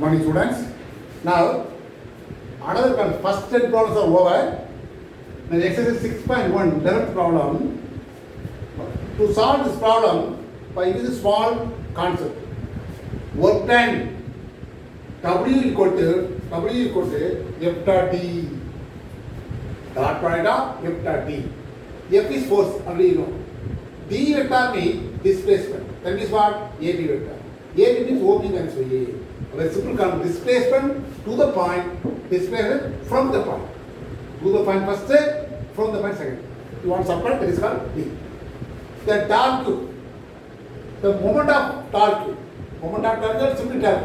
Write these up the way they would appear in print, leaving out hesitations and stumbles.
Good morning, students. Now, another first 10 problems are over. Now, exercise 6.1, 11th problem. To solve this problem, by using small concept, work done. W equal to F dot D. Dot product of F dot D. F is force, already you know. D vector means displacement. That means what? AB vector. AB means OB minus OA. Very simple concept. Displacement to the point, displacement from the point. To the point first, from the point second. You want subtract, that is called D. The torque, the moment of torque is simply torque.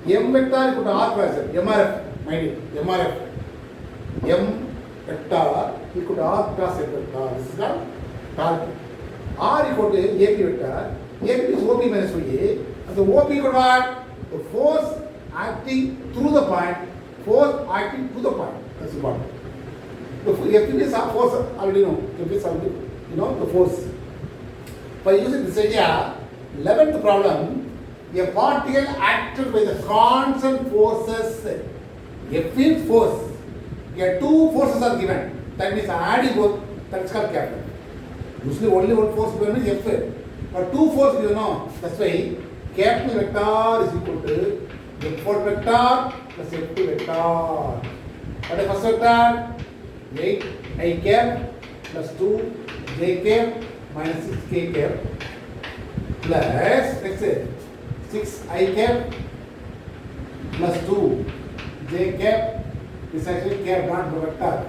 M vector equal to R plus MRF, mind it, MRF. M vector equal to R plus F vector. This is called torque. R equal to AB vector. AB is OB minus OA. And the OB equal to what? The force acting through the point, force acting to the point. That's important. The F is a force, already know. F is already, you know, the force. By using this idea, 11th problem, a particle acted by the constant forces. F is force. Here two forces are given. That means adding both, that is called capital. Usually only one force given is F. But two forces you know. That's why capital vector is equal to F1 vector plus F2 vector. What is first vector? 8 I cap plus 2 j cap minus 6 k cap plus let's say 6 I cap plus 2 j cap is actually cap not the vector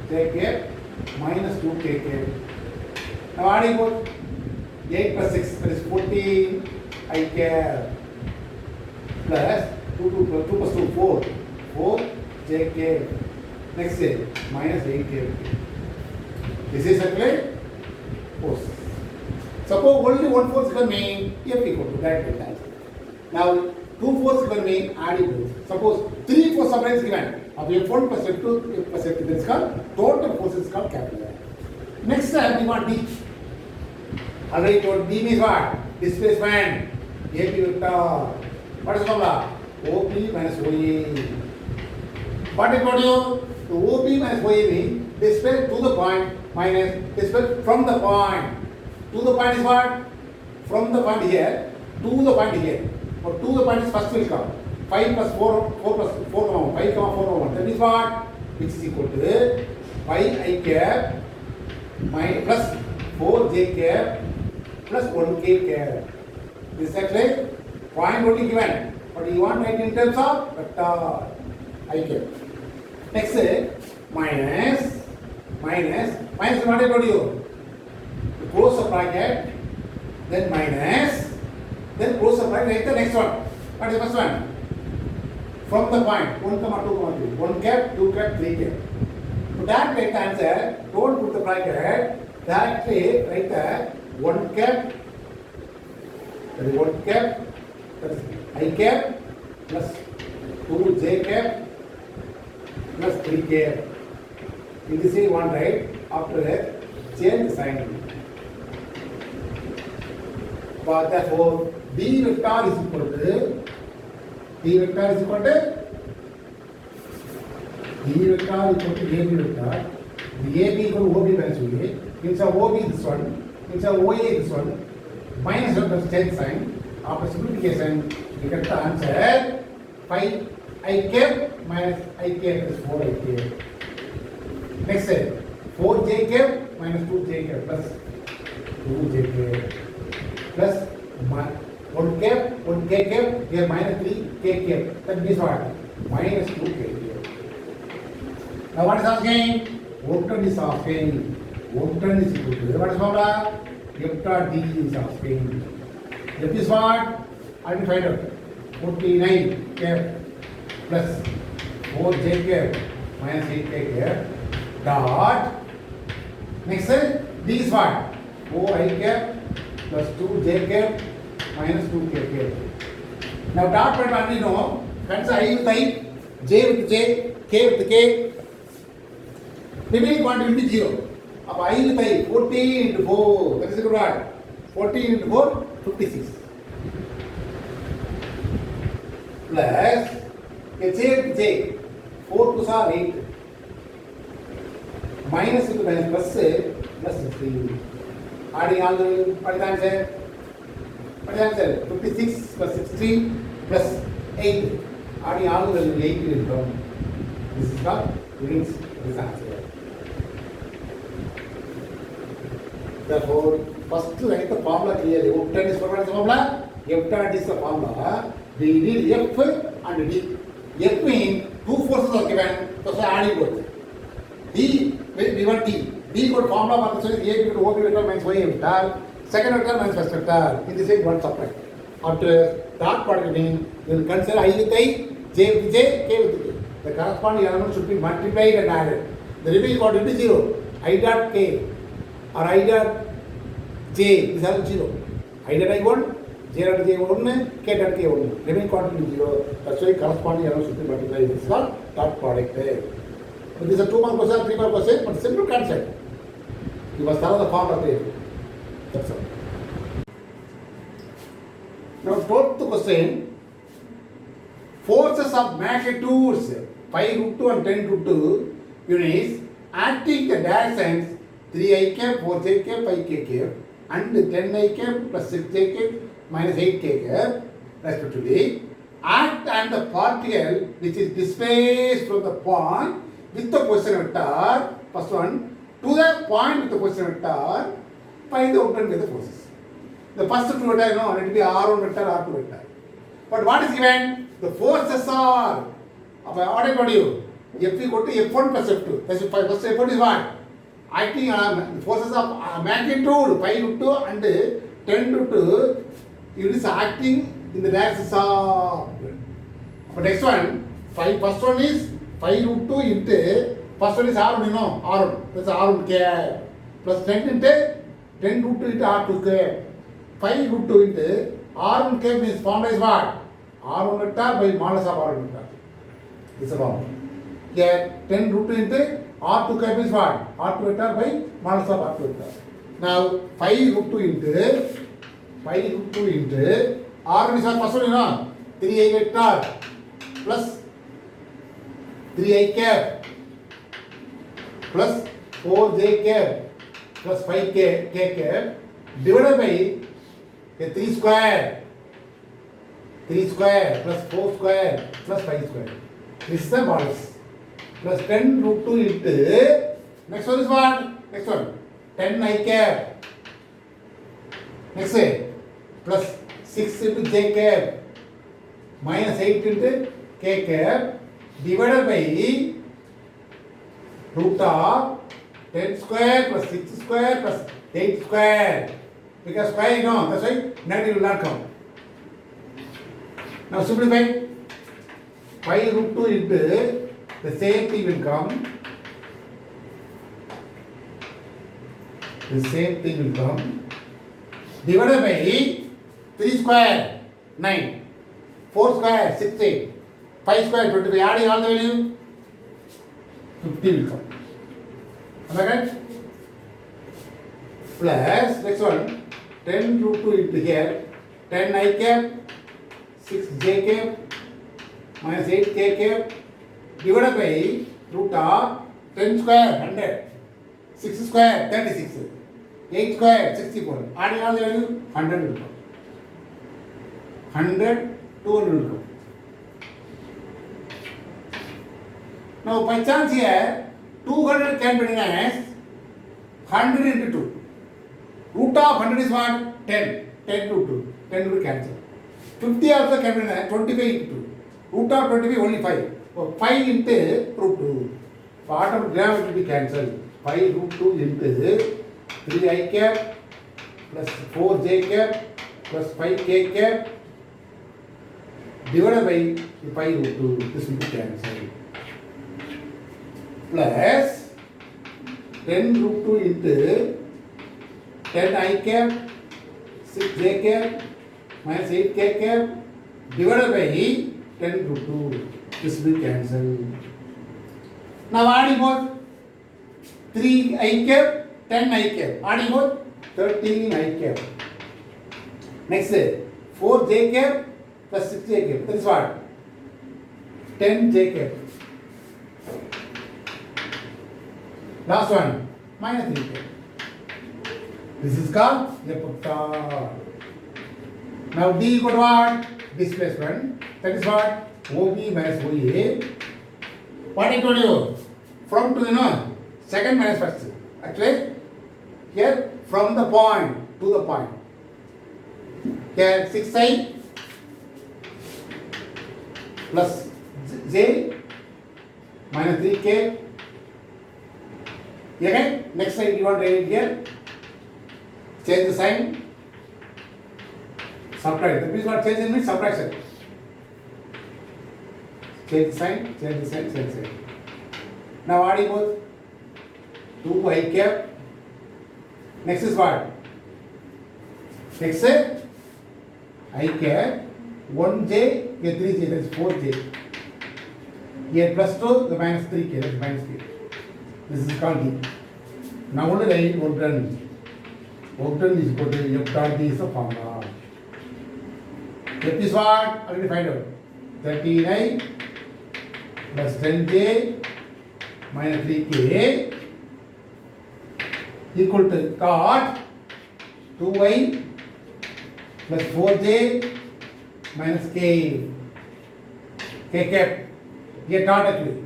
j cap minus 2 k cap. Now adding both 8 plus 6 that is 14 I cap plus 2 plus 2 4 j cap. Next say minus 8 k. This is actually force. Suppose only one force given me F equal to that vector. Now two forces given me adding. Suppose three force submarines given of F1 plus F2 F plus F3. That is called total force is called capital F. Next time we want D. Already told D means what? Displacement. AB vector. What is the formula? OP minus OA. What I told you? The OP minus OA means displacement to the point minus displacement from the point. To the point is what? From the point here to the point here. Or to the point is first will come. 5 plus 4 plus 4 5 4 1. That is what? Which is equal to 5 I cap minus plus 4 j cap plus 1 k cap. This is actually point only given. But you want to write in terms of vector I cap. Next minus what I told you? Close the bracket, then minus, then close the bracket, write the next one. What is the first one? From the point, 1, 2, 3. 1 cap, 2 cap, 3 cap. To that write the answer, don't put the bracket, directly write the 1 cap, that is 1 cap, that is I cap, plus 2 j cap, plus 3 cap. In this way, one right, after that, change the sign. But therefore, D vector is equal to AB vector. The AB equal to OB minus OA. Instead of OB this one, instead of OA this one, minus one plus change sign. After simplification, you get the answer 5 I cap minus I cap is 4 I cap. Next step, 4 j cap minus 2 j cap plus 2 j cap plus 1 cap, 1 k cap, here minus 3 k cap. That means what? Minus 2 k cap. Now what is asking? Work done is asking. Work done is equal to what is formula? F dot D is asking. F is what? I will find out. 49 cap plus 4 j cap minus 8 k cap. Dot. Next D is what? 4 I cap plus 2 j cap minus 2 k cap. Now dot product only know. Consider I with I, j with j, k with k. Remaining quantity will be 0. Now I with I, 14 into 4. That is equal to what? 14 into 4, 56. plus j j 4 to are 8 minus into minus plus 16. Adding all the what is the answer? What is the answer? 56 plus 16 plus 8. Adding all the value 8 will come. This is what means this answer. Therefore, first write the formula clearly. F tan is what is the formula? F tan is the formula. We need F and D. F means two forces are given, so adding both. D, we want D. D got formula for the A equal to O vector minus Y vector. Second vector minus first vector. In this way, one subtract. After dot product mean, you will consider I with I, J with J, K with K. The corresponding element should be multiplied and added. The remaining got into 0. I dot K or I dot J is all 0. I dot I 1, J dot J 1, K dot K 1. Remaining got into 0. That's why corresponding element should be multiplied. This is called dot product. So these are 2 mark question, 3 mark question, but simple concept. You must follow the formula there. That's all. Now, fourth question. Forces of magnitudes 5 root 2 and 10 root 2 units acting the directions 3i cap, 4j cap, 5k cap and 10i cap plus 6j cap minus 8k cap respectively act on the particle which is displaced from the point with the position vector, first one, to the point with the position vector, find the outcome with the forces. The first two vector, you know, it will be R1 vector, R2 vector. But what is given? The forces are, what I told you, F equal to F1 plus F2. That's why first F1 is what? Acting on the forces of magnitude 5 root 2 and 10 root 2, it is acting in the directions of. But next one, first one is 5 root 2 into, first one is R1, you know, R1, that's R1 K, plus 10 into 10 root 2 into R2 K, 5 root 2 into R1 K means formula is what? R1 vector by modulus of R1 vector. This is a formula. Here, 10 root 2 into R2 K means what? R2 vector by modulus of R2 vector. Now, 5 root 2 into R1 is what? First one, you know, 3i vector plus 3i cap plus 4j cap plus 5k cap divided by 3 square plus 4 square plus 5 square. This is the modulus. Plus 10 root 2 into, next one is what? Next one, 10i cap. Next way, plus 6 into j cap minus 8 into k cap divided by root of 10 square plus 6 square plus 8 square. Because square, you know, that's why negative will not come. Now simplify. 5 root 2 into the same thing will come. The same thing will come. Divided by 3 square, 9. 4 square, 16. 5 square, 25. Adding all the value, 50 will come. Am I right? Plus, next one, 10 root 2 into here, 10 I cap, 6 j cap, minus 8 k cap, divided by root of 10 square, 100, 6 square, 36, 8 square, 64. Adding all the value, 100 will come. 100, 200 will come. Now, by chance here, 200 can be written as 100 into 2. Root of 100 is what? 10. 10 root 2. 10 will cancel. 50 also can be written as 25 into 2. Root of 25 only 5. So 5 into root 2. Part of gram will be cancelled. 5 root 2 into 3i cap plus 4j cap plus 5k cap divided by 5 root 2. This will be cancelled. Plus 10 root 2 into 10 I cap, 6 j cap, minus 8 k cap, divided by 10 root 2. This will be cancelled. Now adding both 3 I cap, 10 I cap. Adding both 13 I cap. Next 4 j cap plus 6 j cap. That is what? 10 j cap. Last one, minus 3 cap. This is called a vector. Now D equal to what? Displacement. That is what? OB minus OA. What I told you? From to second minus first. Actually, here from the point to the point. Here 6i plus j minus 3k. Again, next side you want to write here. Change the sign. Subtract. That means what change means subtraction. Change the sign, change the sign, change the sign. Now adding both 2 I cap. Next is what? Next is I cap 1j, here 3j, that is 4j. Here plus 2, the minus 3k, that is minus 3. This is called D. Now only write work done. Work done is equal to F dot D is the formula. F is what? I will find out. 39 plus 10j minus 3k equal to cot 2y plus 4j minus k cap. Here dot actually.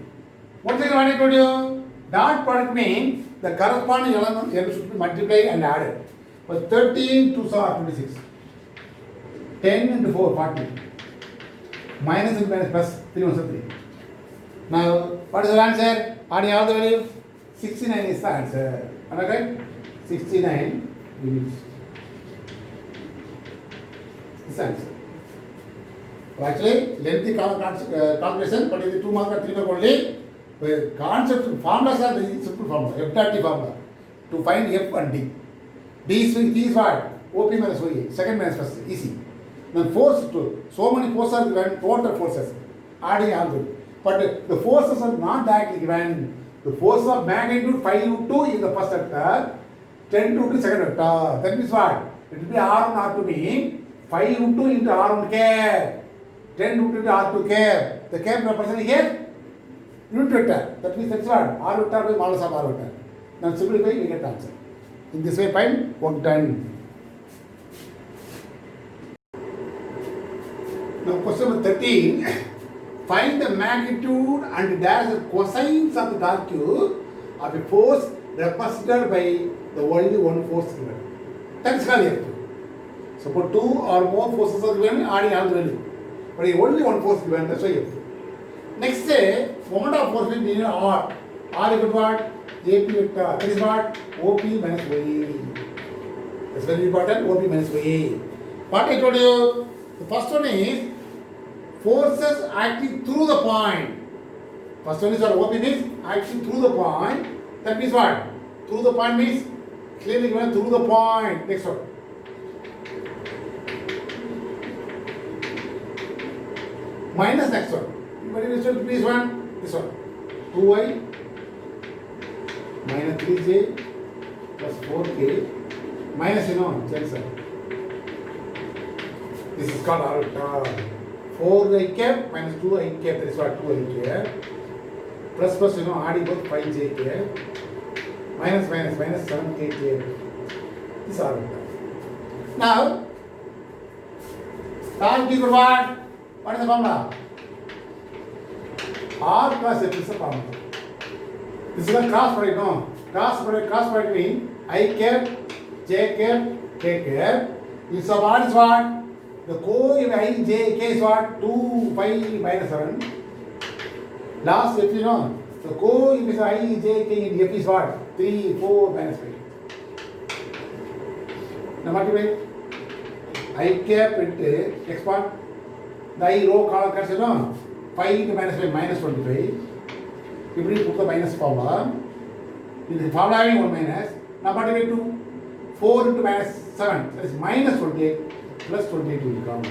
What is what I told you? Dot product means the corresponding element should be multiplied and added. But 13 2 are 26. 10 into 4 40. Minus and minus plus 3 1 3. Now what is the answer? Adding all the values. 69 is the answer. Am I right? 69 units. This answer. So actually, lengthy calculation, but in the 2 mark or 3 mark only, the concept formulas are the simple formula, F dot D formula, to find F and D. D is what? OP minus OA, second minus first, easy. Then force to, so many forces are given, total forces, adding all them. But the forces are not directly given. The force of magnitude 5 root 2 in the first vector, 10 root 2 second vector. That means what? It will be R1 R2 mean 5 root 2 into R1 cap, 10 root 2 into R2 cap. The cap represented here unit vector. That means that's what? R vector by modulus of R vector. Now simplify, we get the answer. In this way, find work done. Now question number 13. Find the magnitude and dash the cosines of the dark cube of a force represented by the only one force given. That's called F. Suppose 2 or more forces are given, adding all the value. But only one force given, that's why F. Next say, moment of force will be R. R equal to what? AP vector. That is what? OP minus YA. That's very important, OP minus YA. What I told you? The first one is forces acting through the point. First one is what? OP means acting through the point. That means what? Through the point means clearly given through the point. Next one. Minus next one. What is this one? This one. 2y minus 3j plus 4k minus cancel. This is called R vector. 4i cap minus 2i cap, that is what? 2i cap. Plus plus adding both 5j cap. Minus minus minus 7k cap. This is R vector. Now, torque equal to what? What is the formula? R plus F is the formula. This is a cross product, no? Cross product means I cap, J cap, K cap. If so, what is what? The I, J, K is what? 2, 5, minus 7. Last F, the co-efficient I, J, K in F is what? 3, 4, minus 5. Now multiply. I cap into X part. The I row column cuts, 5 into minus 5, minus 25. You put the minus formula. In the formula having 1 minus. Now multiply to 4 into minus 7. That is minus 28 plus 28 will come.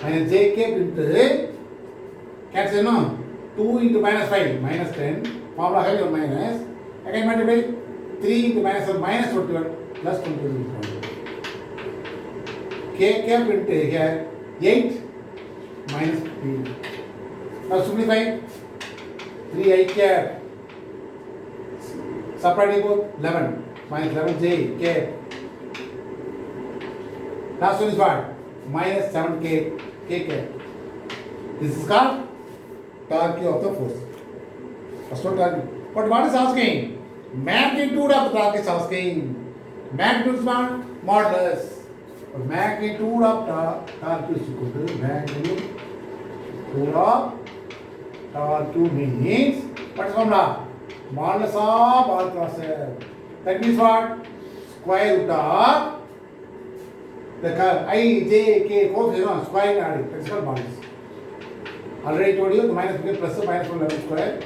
Minus j cap into cancel 2 into minus 5 minus 10. Formula having 1 minus. Again multiply 3 into minus 7 minus 21 plus 21 will come. K cap into here 8 minus 15. Now simplify 3 I cap. Separating both 11 minus 11 j cap. Last one is what? Minus 7 k cap. This is called torque of the force. First one torque. But what is asking? Magnitude of the torque is asking. Magnitude is what? Modulus. But magnitude of torque is equal to magnitude of torque means what is formula? Modulus of all crosses. That means what? Square root of the curve I, J, K, coefficient square adding. That is called modulus. Already told you the minus became plus, minus 1 11 square,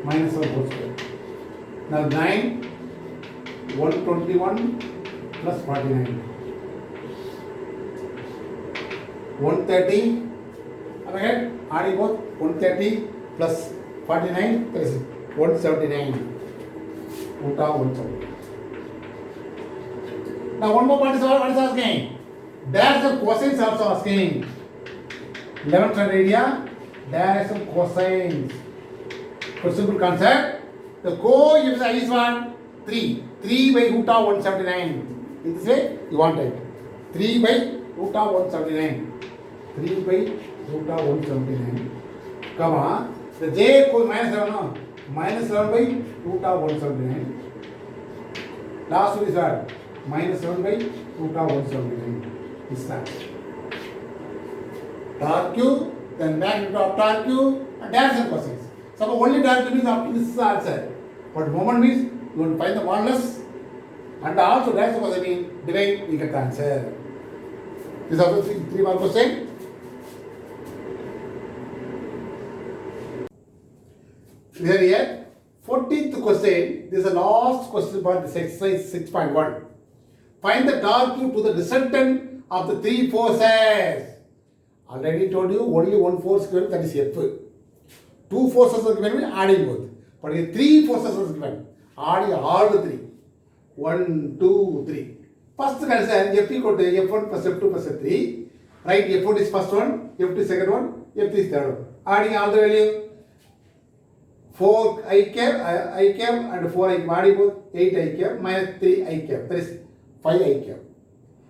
minus 1 whole square. Now 9, 121 plus 49. 130, again adding both 130 plus 49, that is 179. Root of 170. Now one more part is what is asking? Dash of cosines also asking. 11th area, dash of cosines. For simple concept, the coefficient I is what? 3. 3 by root of 179. In this way, you want it. 3 by root of 179. 3 by root of 179. Comma, the j equals minus 7, no? Minus 7 by root of 179. Last one is what? Minus 7 by root of 179. Is that. Torque, then magnitude of torque, and dash and cosines. Suppose only torque means up to this is the answer. But moment means you want to find the modulus and also dash and cosine mean divide, you get the answer. This is also 3 mark question. Here, 14th question. This is the last question for this exercise 6.1. Find the torque to the resultant of the 3 forces. Already told you only one force given, that is F. 2 forces are given, adding both. But here 3 forces are given, adding all the 3. 1, 2, 3. First consider F equal to F1 plus F2 plus F3. Right, F1 is first one, F2 is second one, F3 is third one. Adding all the value. 4 I cap and 4 I cap, adding both 8 I cap minus 3 I cap, that is 5 I cap.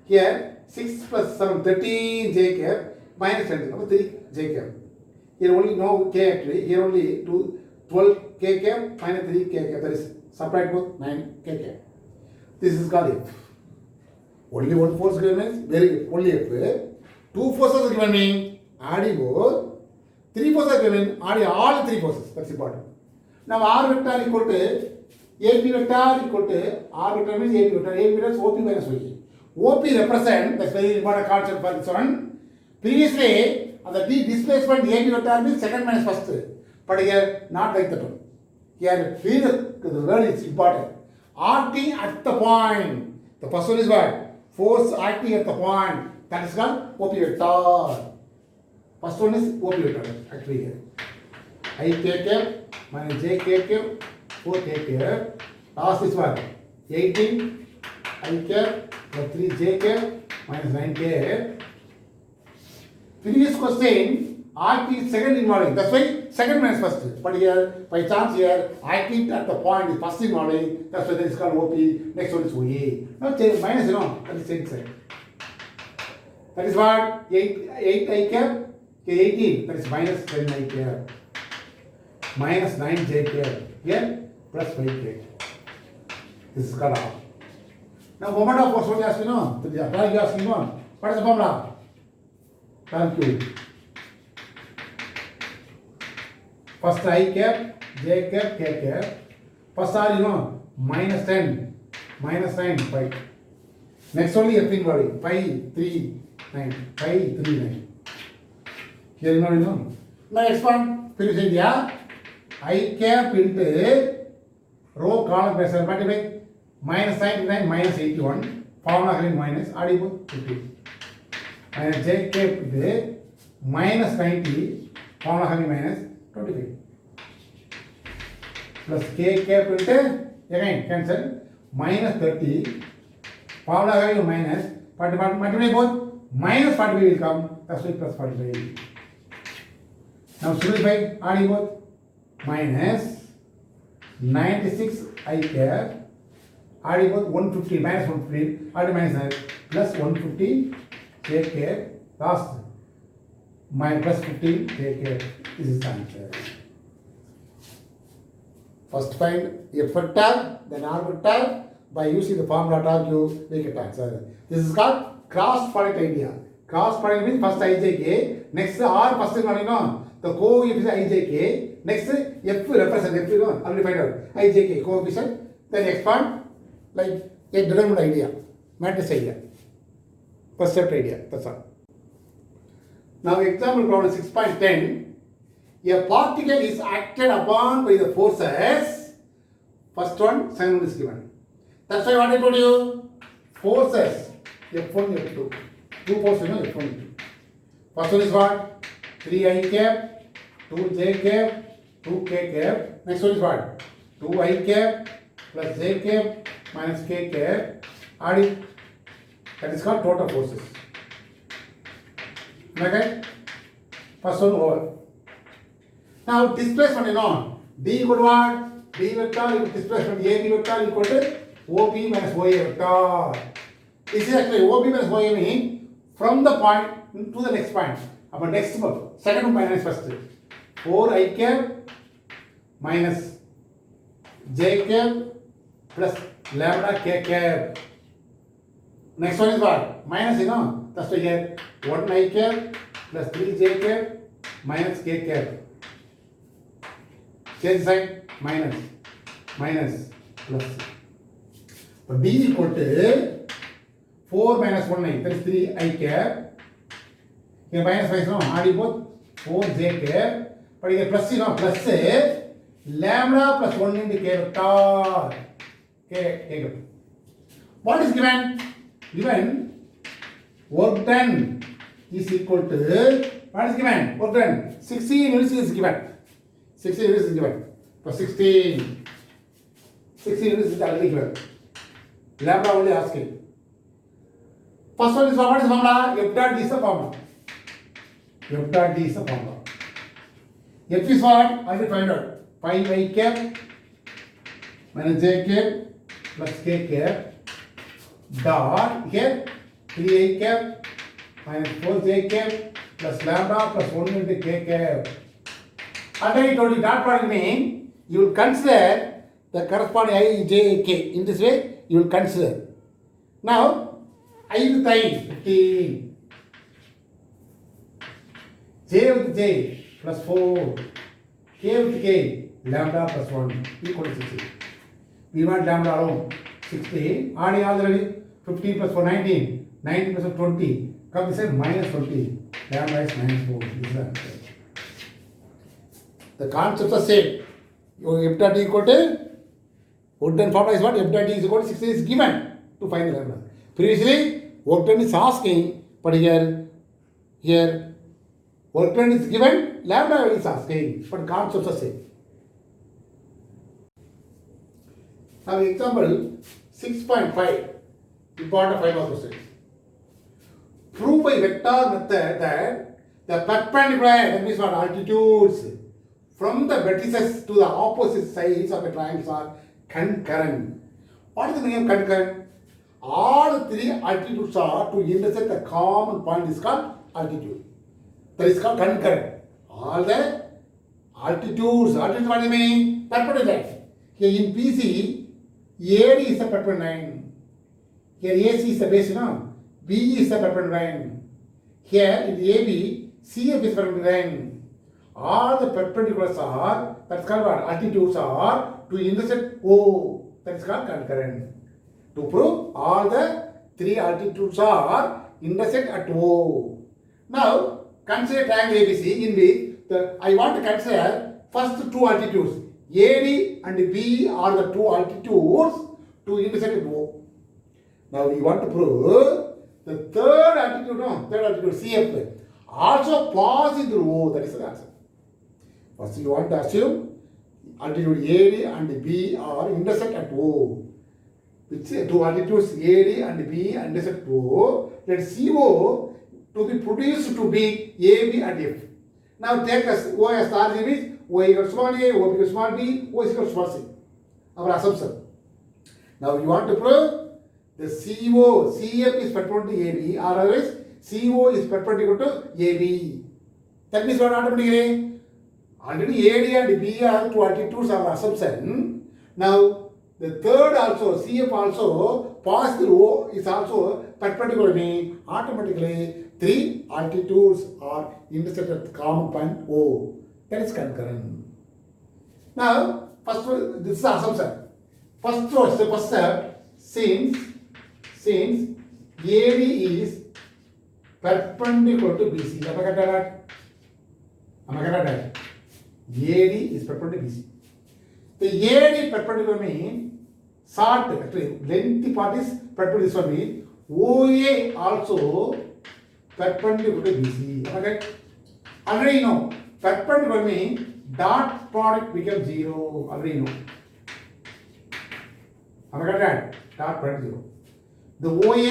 Here 6 plus 7, 13 J cap. Minus 10, 3 j cap. Here only no k actually. Here only 12 k cap minus 3 k cap. That is separate both 9 k cap. This is called F. Only one force given means very good. Only F. 2 forces are given mean adding both. 3 forces are given adding all 3 forces. That's important. Now R vector equal to AB vector equal to R vector means AB vector. AB vector is OP minus OE. OP represent, that's very important concept for this one. Previously, the displacement AB vector means second minus first. But here, not like that one. Here, the word is important. Acting at the point. The first one is what? Force acting at the point. That is called OP vector. First one is OP vector, actually here. I k cap minus j k cap, 4 k cap. Last is what? 18 I cap plus 3 j cap minus 9 cap. Previous question, I is second involving. That's why second minus first. But here, by chance here, I keep at the point is first involving. That's why that is called OP. Next one is OA. Now change minus, that is same side. That is what? 8 I cap, 18. That is minus 10 I cap. Minus 9 j cap. Here, plus 5 k. This is called R. Now, moment of force, what you ask me, no? You ask me, no? What is the formula? Thank you. First I cap, j cap, k cap. First R, minus 10, minus 9, 5. Next only F involving 5, 3, 9, 5, 3, 9. Here Now expand. Finish idea. I cap into row column pressure multiply minus 99 minus 81. Formula having minus audible 50. And j cap into minus 90. Formula having minus 25. Plus k cap into again cancel minus 30. Formula having minus, but multiply both minus 45 will come. That's why plus 45. Now simplify adding both. Minus 96 I cap adding both 150 minus 150 adding minus plus 150 j cap last minus plus 15 j cap. This is the answer. First find f vector then r vector by using the formula you make it answer. This is called cross product idea. Cross product means first ijk, next r first the coefficient ijk, next f represent f, I will find out ijk coefficient, then expand like a determinant idea, matrix idea, first step idea, that's all. Now example problem 6.10. A particle is acted upon by the forces. First one, second one is given. That's why what I told you. Forces F1, F2. Two forces, F1, F2. First one is what? 3i cap, 2j cap, 2k cap. Next one is what? 2i cap plus j cap minus k cap. Add it. That is called total forces. Okay? First one over. Now displacement D equal to what? D vector equal to displacement AB vector equal to OP minus OA vector. This is actually OP minus OA means from the point to the next point. About next second one minus first. 4i cap minus j cap plus lambda k cap. Next one is what? Minus, that's why here 1i cap plus 3j cap minus k cap. Change sign, minus, plus. But D equal to 4 minus 1i, that is 3i cap. Here minus 5 no, add both 4j cap. But here plus plus lambda plus 1 into k vector. K. What is given? Given work done is equal to, what is given? Work done. 16 units is given. 16 units is given. For 16 units is already given. Lambda only asking. First one is what is the formula? F dot D is the formula. F dot D is the formula. F is what? I will find out. 5i cap minus j cap plus k cap dot here 3i cap minus 4j cap plus lambda plus 1 into k cap. And I told you dot product mean you will consider the corresponding I, j, k. In this way you will consider. Now I with I 15, j with j plus 4, k with k lambda plus 1 equal to 16. We want lambda alone 16. Adding already 15 plus 4 19, 19 plus 20. Come this is minus 20. Lambda is minus 4. This is the answer. The concepts are same. Your f dot d equal to work done formula is what? F dot d is equal to 16 is given to find the lambda. Previously, work done is asking, but here work done is given, lambda is asking, but concepts are same. Now example 6.5, important 5 questions. Prove by vector method that the perpendicular, that means what? Altitudes from the vertices to the opposite sides of a triangle are concurrent. What is the meaning of concurrent? All three altitudes are to intersect a common point is called altitude. That is called concurrent. All the altitudes, what do you mean? Perpendicular lines. Here in PC, AD is the perpendicular line. Here AC is the base, B is the perpendicular line. Here in the AB, CF is the perpendicular line. All the perpendiculars are, that's called what? Altitudes are to intersect O, that is called concurrent. To prove all the three altitudes are intersect at O. Now consider triangle ABC in which I want to consider first two altitudes. AD and B are the two altitudes to intersect at O. Now we want to prove the third altitude CF also passes through O, that is the answer. First you want to assume altitude AD and B are intersect at O. Which two altitudes AD and B intersect O. Let CO to be produced to be AB and F. Now take as O as the origin is O equals to small a, O equals to small b, O is equal to small c. Our assumption. Now you want to prove the CO, CF is perpendicular to AB, or otherwise CO is perpendicular to AB. That means what automatically? Already AD and B are two altitudes of assumption. Now the third also, CF also, pass through O is also perpendicular, mean automatically three altitudes are intersect at common point O. That is concurrent. Now, first this is assumption. First step, since AD is perpendicular to BC. Am I correct? AD is perpendicular to BC. The AD perpendicular means short, actually lengthy part is perpendicular to this one means OA also perpendicular to BC. Am I correct? Already know. Perpendicular means dot product becomes 0. Already know. Am I correct? Dot product 0. The OA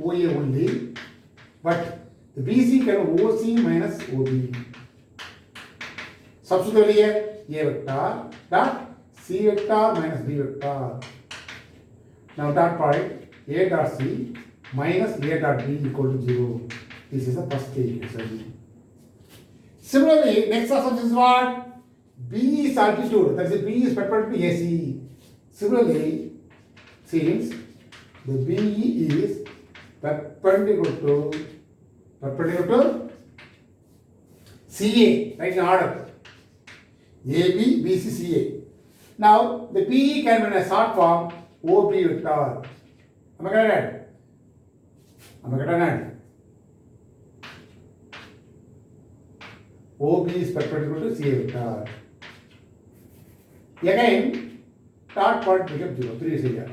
only, but the BC can OC minus OB. Substitute here A vector dot C vector minus B vector. Now dot product A dot C minus A dot B equal to 0. This is the first equation. Similarly, next assumption is what? B is altitude, that is B is perpendicular to AC. Similarly, since the BE is perpendicular to CA, right in order. AB, BC, CA. Now, the PE can be in a short form OP vector. Am I correct? OB is perpendicular to CA vector. Again, dot point becomes 0, previous area.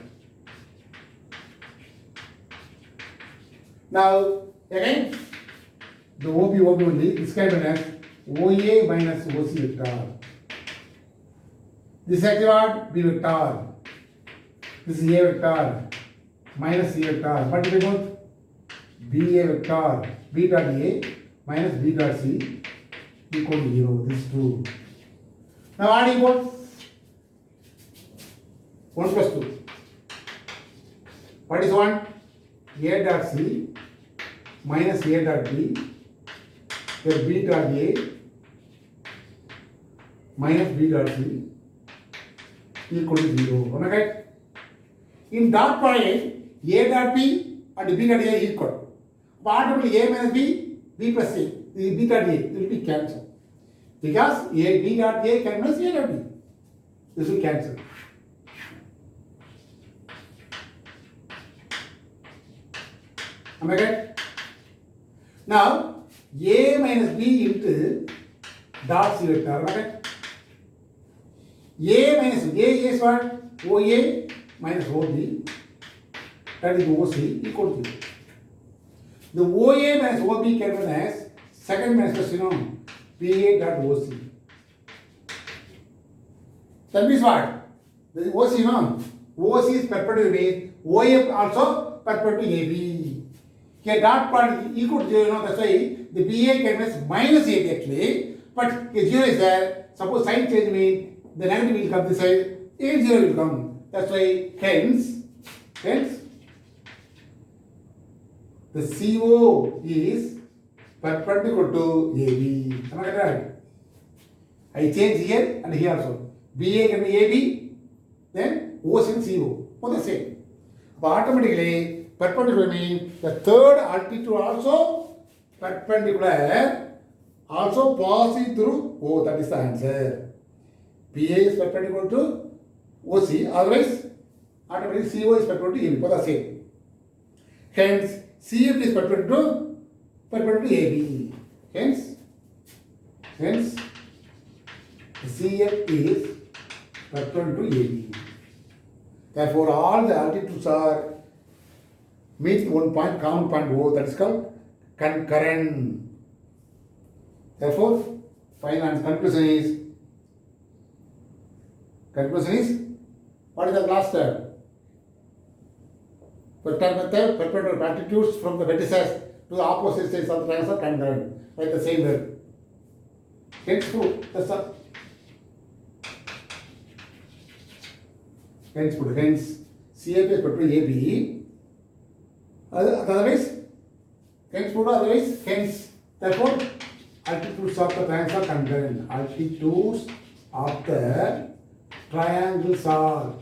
Now, again, the OB only, this can be as OA minus OC vector. This is actually what? B vector. This is A vector minus C vector. What do we both? BA vector, B dot A minus B dot C equal to 0. This is true. Now add equal 1 plus 2. What is 1? A dot C minus A dot B, then B dot A minus B dot C equal to 0. Am I right? In dot product, A dot B and B dot A equal. But automatically A minus B, B plus A, B dot A, this will be cancelled. Because A, B dot A can minus A dot B. This will cancel. Am I right? Now, A minus B into dot C vector. Am I right? A minus A is what? OA minus OB, that is OC equal to 0. The OA minus OB can be as second manifestation PA dot OC. That means what? The OC OC is perpendicular to OA also perpendicular to AB. Here dot product equal to 0, that's why the PA can be as minus AB actually, but if 0 is there, suppose sign change means the negative will come this side, A 0 will come. That's why hence the CO is perpendicular to AB. Am I right? I change here and here also. BA can be AB, then OC and CO. Both the same. But automatically, perpendicular means the third altitude also perpendicular, also passing through O. That is the answer. PA is perpendicular to OC, otherwise automatically CO is perpendicular to AB. Both the same. Hence, CF is perpendicular to AB. Hence, CF is perpendicular to AB. Therefore, all the altitudes are meet one point, common point O, that is called concurrent. Therefore, final conclusion is what is the last step? Perpendicular altitudes from the vertices to the opposite sides of the triangle are concurrent, like the same way. Hence proof. That's all. Hence proof. Hence CAB equal to AB. Otherwise, hence proof. Otherwise, hence. Therefore, altitudes of the triangles are concurrent. Altitudes of the triangles are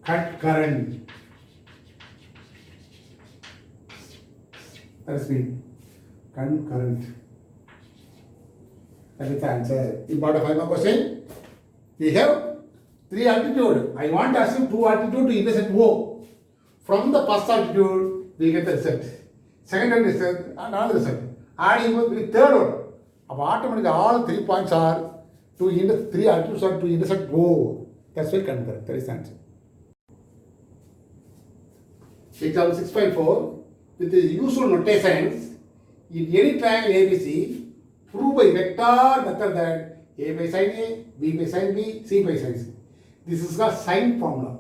concurrent. That is mean concurrent. That is the answer. Important 5 mark question. We have 3 altitude. I want to assume 2 altitude to intersect O. From the first altitude, we get the result. Second result, another result. Adding with third one. Automatically all 3 points are to 3 altitudes are to intersect O. That's why concurrent. That is the answer. Example 6.4. With the usual notations, in any triangle ABC, prove by vector method that A by sine A, B by sine B, C by sine C. This is called sine formula.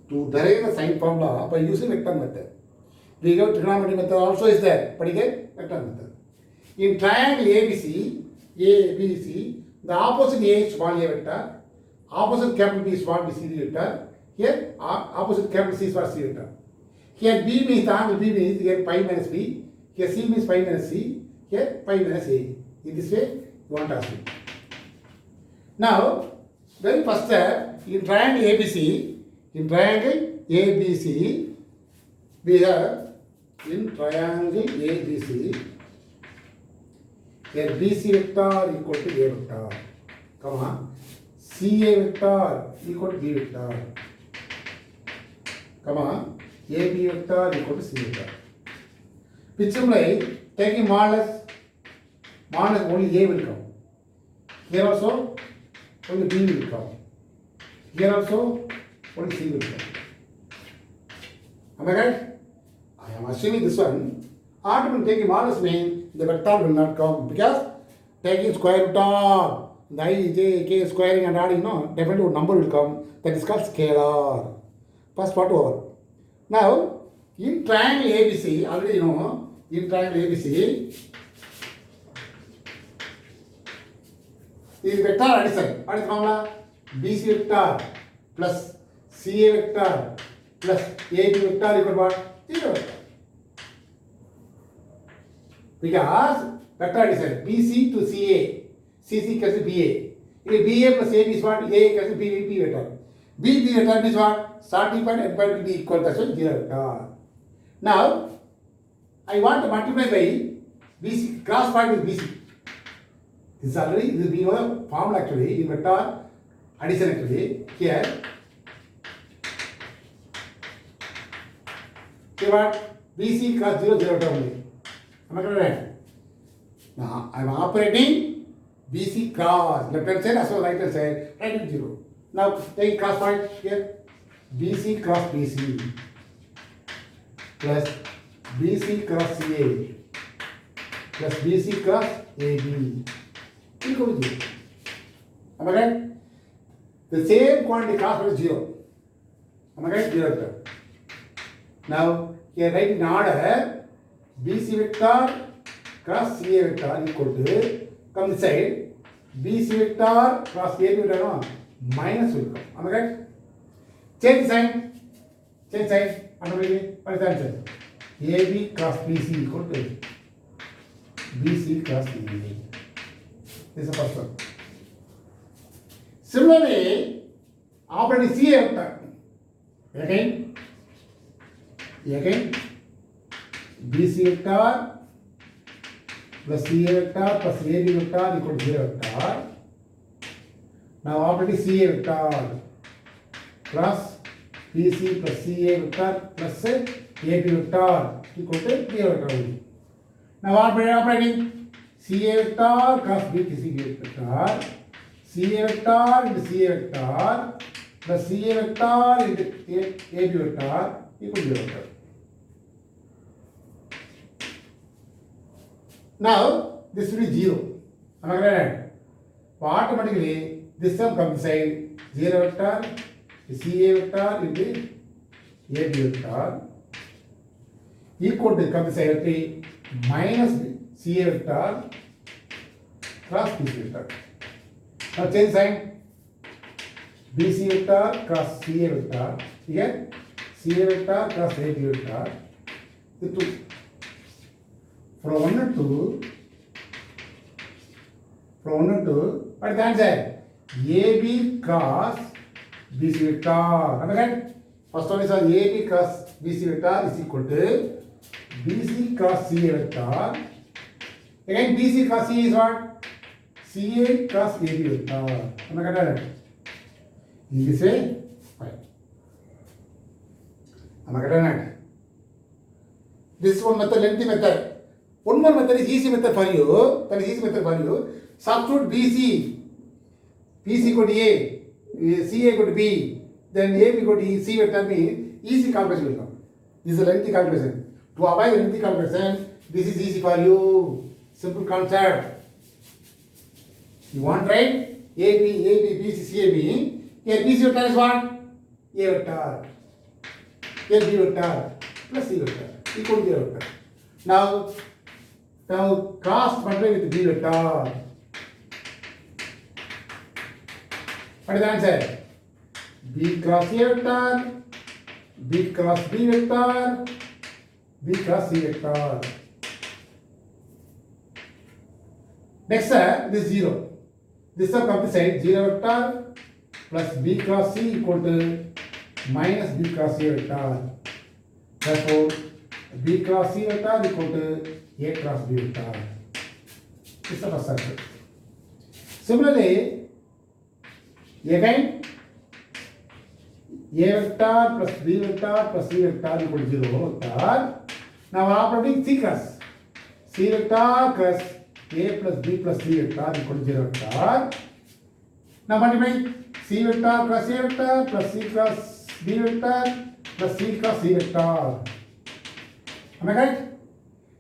To derive the sine formula by using vector method. We have trigonometry method also is there, but again vector method. In triangle ABC, the opposite A small a vector, opposite capital B small b C vector. Here opposite capital C small C vector. Here B means the angle B means here pi minus B. Here C means pi minus C. Here pi minus A. In this way, you want to ask me. Now, very first step, in triangle ABC, we have in triangle ABC, here BC vector equal to A vector, comma, CA vector equal to B vector, comma, AB vector equal to C vector. Which implies taking modulus only A will come. Here also only B will come. Here also only C will come. Am I right? I am assuming this one. Automatically taking modulus means the vector will not come because taking square root of the I, J, K squaring and adding, no, definitely a number will come. That is called scalar. First part over. Now, in triangle ABC, already you know, in triangle ABC, is vector addition. What is the formula? BC vector plus CA vector plus AB vector equal to what? 0 vector. Because vector addition, BC to CA, CC equals to BA. If BA plus AB is what? A equals to B vector. B vector means what? Starting point and end point will be equal, that's why 0 vector. Now, I want to multiply by BC, cross point with BC. This is already, this we know the formula actually, in vector addition actually. Here what? BC cross 0, 0 vector only. Am I correct? Now, I am operating BC cross, left hand side as well as right hand side, right with 0. Now, take cross point here. BC cross BC plus BC cross CA plus BC cross AB equal to 0. Am I right? The same quantity cross with 0. Am I right? 0 vector. Now, here write in order BC vector cross CA vector equal to, come this side, BC vector cross AB vector, no, minus will come. Am I right? Change sign. Change sign. What is the answer? AB cross BC equal to BC cross AB. This is the first one. Similarly, operating CA vector. Again, BC vector plus CA vector plus AB vector equal to 0 vector. Now operating CA vector plus BC plus CA vector plus AB vector equal to 0 vector. Now operating CA vector cross BC vector, CA vector into CA vector plus CA vector into AB vector equal to 0 vector. Now this will be 0. Am I correct? So automatically this term comes inside 0 vector CA vector into AB vector. equal to come say minus CA vector cross BC vector. Now change sign. BC vector cross CA vector. Here CA vector cross AB vector. The two. From 1 and 2. From 1 and 2. What is the answer? AB cross BC vector. Understand? First one is AB cross BC vector is equal to BC cross CA vector. Again BC cross CA is what? CA cross AB vector. Understand? In this way, fine. Understand? This is one method, lengthy method. One more method is easy method for you. That is easy method for you. Substitute BC. BC equal to A. CA equal to B. Then AB equal to C vector means easy calculation will come. This is a lengthy calculation. To avoid lengthy calculation, this is easy for you. Simple concept. You want right? AB, BC, CAB. Here BC vector is what? A vector. Here B vector plus C vector equal to A vector. Now cross multiply with B vector. What is the answer? B cross A vector, B cross B vector, B cross C vector. Next, this 0. This sum comes to side 0 vector plus B cross C equal to minus B cross A vector. Therefore, B cross C vector equal to A cross B vector. This is the first circle. Similarly, again, A vector plus B vector plus C vector equal to 0 vector. Now operating C cross. C vector cross A plus B plus C vector equal to 0 vector. Now multiply C vector cross A vector plus C cross B vector plus C cross C vector. Am I right?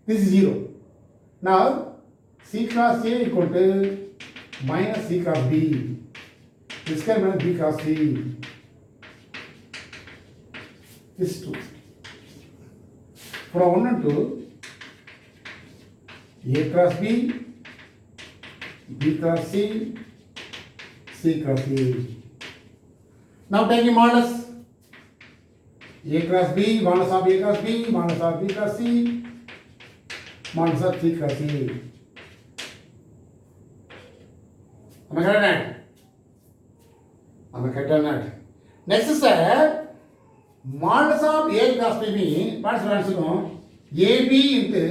This is 0. Now C cross A equal to minus C cross B. This can minus B cross C. This 2. From 1 and 2, A cross B, B cross C, C cross A. Now taking modulus. A cross B, modulus of A cross B, modulus of B cross C, modulus of C cross A. Am I correct or not? Am I correct or not? Next is modulus of A cross B means what is the answer? AB into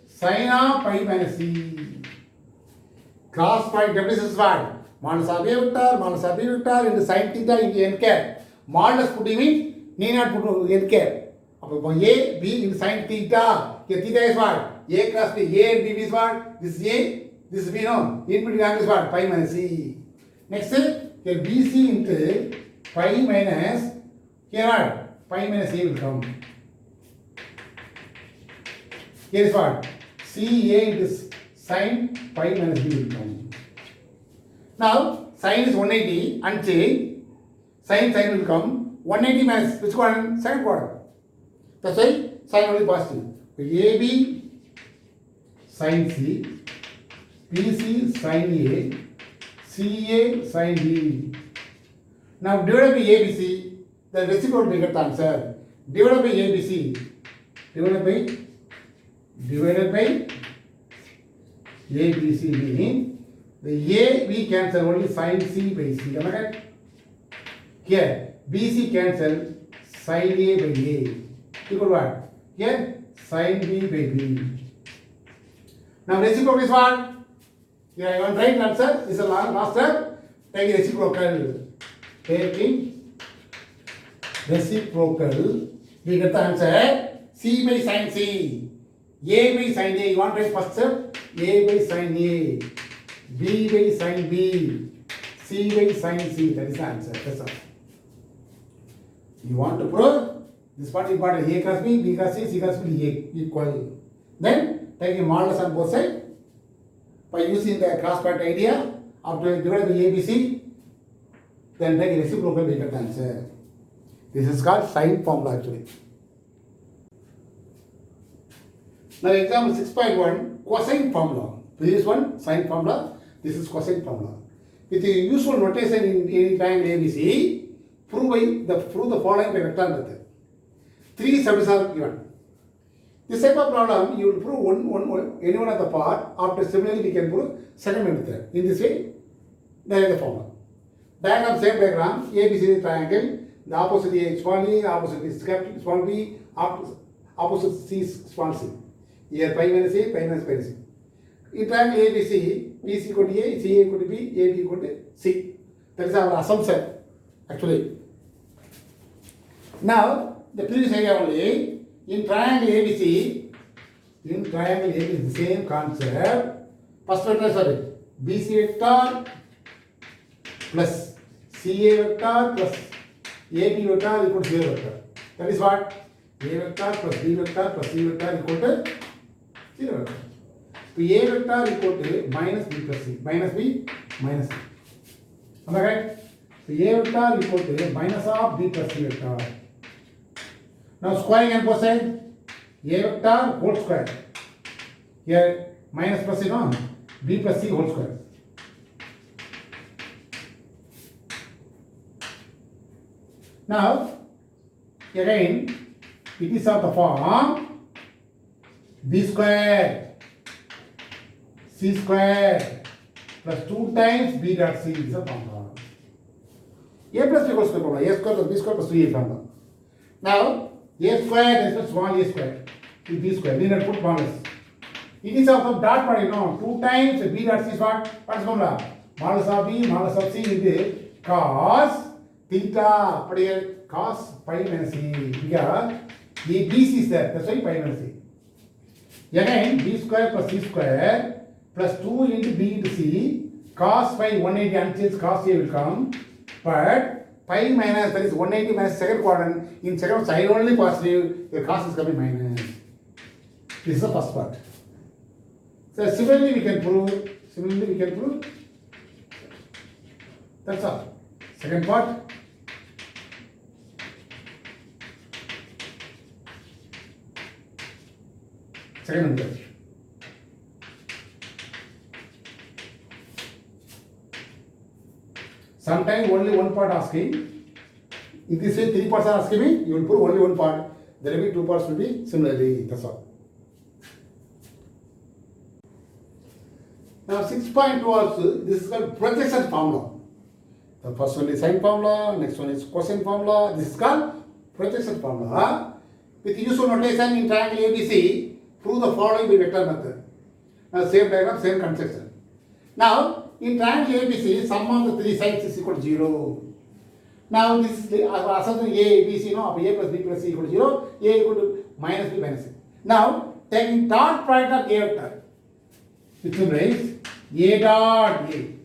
sin of pi minus C. Cross point W is what? Modulus of A vector, modulus of B vector into sin theta into n cap. Modulus putting means need not put n cap. A, B into sin theta. Here theta is what? A cross B. A and B is what? This is A, this is B, no. In between angle is what? Pi minus C. Next, here BC into pi minus, here what? Pi minus A will come. Here is what? CA into sin pi minus B will come. Now, sin is 180 unchanged. Sin will come. 180 minus which quadrant? Second quadrant. That's why sin will be positive. AB sin C, BC sin A, CA sin B. Now divided by ABC, the reciprocal will get the answer. Divided by ABC, divided by ABC meaning the A we cancel only sin C by C. Am I right? Here BC cancel sin A by A. Equal what? Here sin B by B. Now reciprocal is what? Here I want right answer. This is the last step. Take reciprocal. Taking reciprocal, we get the answer C by sin C. A by sin A. You want to write first step? A by sin A. B by sin B. C by sin C. That is the answer. That's all. You want to prove this part important. A cross B, B cross C, C cross B, A equal. Then take a modulus on both sides by using the cross product idea. After divided by ABC, then take a reciprocal, we get the answer. This is called sign formula actually. Now example 6.1 cosine formula. This one sine formula, this is cosine formula. With the usual notation in any triangle ABC, prove the following by vector method. Three subjects are given. This type of problem you will prove any one of the part. After similarly we can prove second method. In this way, there is the formula. Diagram, same diagram. ABC is a triangle. The opposite A is small a, opposite is capital small b, opposite C is small c. Here pi minus a, pi minus pi minus c. In triangle ABC, B is equal to A, C equal to B, AB equal to C. That is our assumption actually. Now the previous idea only in triangle ABC, the same concept. First vector sorry, BC vector plus CA vector plus AB vector equal to 0 vector. That is what? A vector plus B vector plus C vector equal to 0 vector. So A vector equal to minus B plus C. Minus B minus C. Am I right? So A vector equal to minus of B plus C vector. Now squaring and both sides. A vector whole square. Here minus plus C no? B plus C whole square. Now, again, it is of the form B square C square plus 2 times B dot C is a formula. A plus B equals to formula. A square plus B square plus 3A formula. Now, A square is small a square is B square. Linear put modulus. It is of the dot product, 2 times B dot C is what? What is formula? Modulus of B, modulus of C is cos theta, cos pi minus C. Because the BC is there, that's why pi minus C. Again, B square plus C square plus 2 into B into C, cos pi 180 unchanged cos A will come, but pi minus, that is 180 minus second quadrant, in second side only positive, the cos is coming minus. This is the first part. So similarly we can prove, that's all. Second part. Second method. Sometimes only one part asking. In this way, 3 parts are asking me, you will prove only one part. The remaining 2 parts will be similarly. That's all. Now 6.2 also, this is called projection formula. The first one is sine formula, next one is cosine formula. This is called projection formula. With usual notation in triangle ABC, prove the following by vector method. Now same diagram, same construction. Now in triangle ABC, sum of the 3 sides is equal to 0. Now this is the assumption A, B, C, no, A plus B plus C equal to 0, A equal to minus B minus C. Now taking dot product of A vector, which will raise A dot A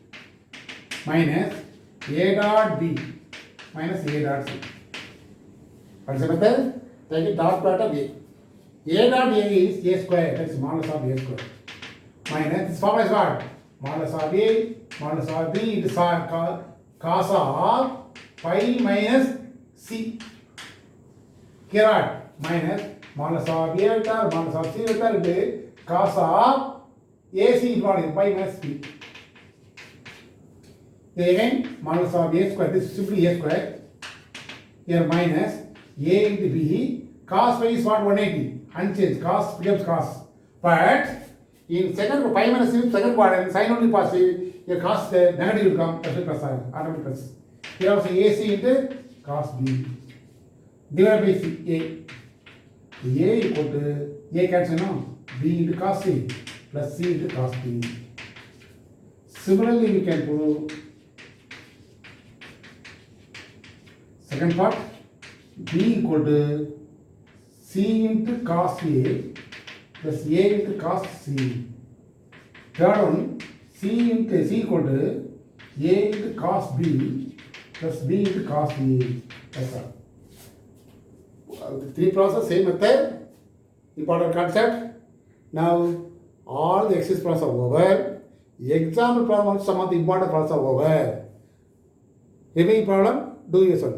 minus A dot B minus A dot C. What is the method? Take dot product of A. A dot A is A square, that is modulus of A square. Minus, this formula is what? Modulus of A, modulus of B into cos of pi minus C. Here what? Minus modulus of A vector, modulus of C vector into cos of AC is what? Pi minus B. Again, modulus of A square, this is simply A square. Here minus A into B, cos pi is what? 180. Unchanged, cos becomes cos. But in second pi minus C, second quadrant, sign only positive, your cos there, negative will come, plus plus sign, automatic plus. Here also AC into cos B divided by C, A. A equal to, A cancel now, B into cos C plus C into cos B. Similarly, we can prove second part, B equal to C into cos A plus A into cos C. Third one, C equal to A into cos B plus B into cos A. That's all. The 3 process, same method, important concept. Now, all the exercise process are over. Example problem, some of the important process are over. Remaining problem, do yourself.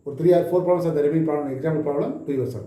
For 3 or 4 problems are the remaining problem, example problem, do yourself.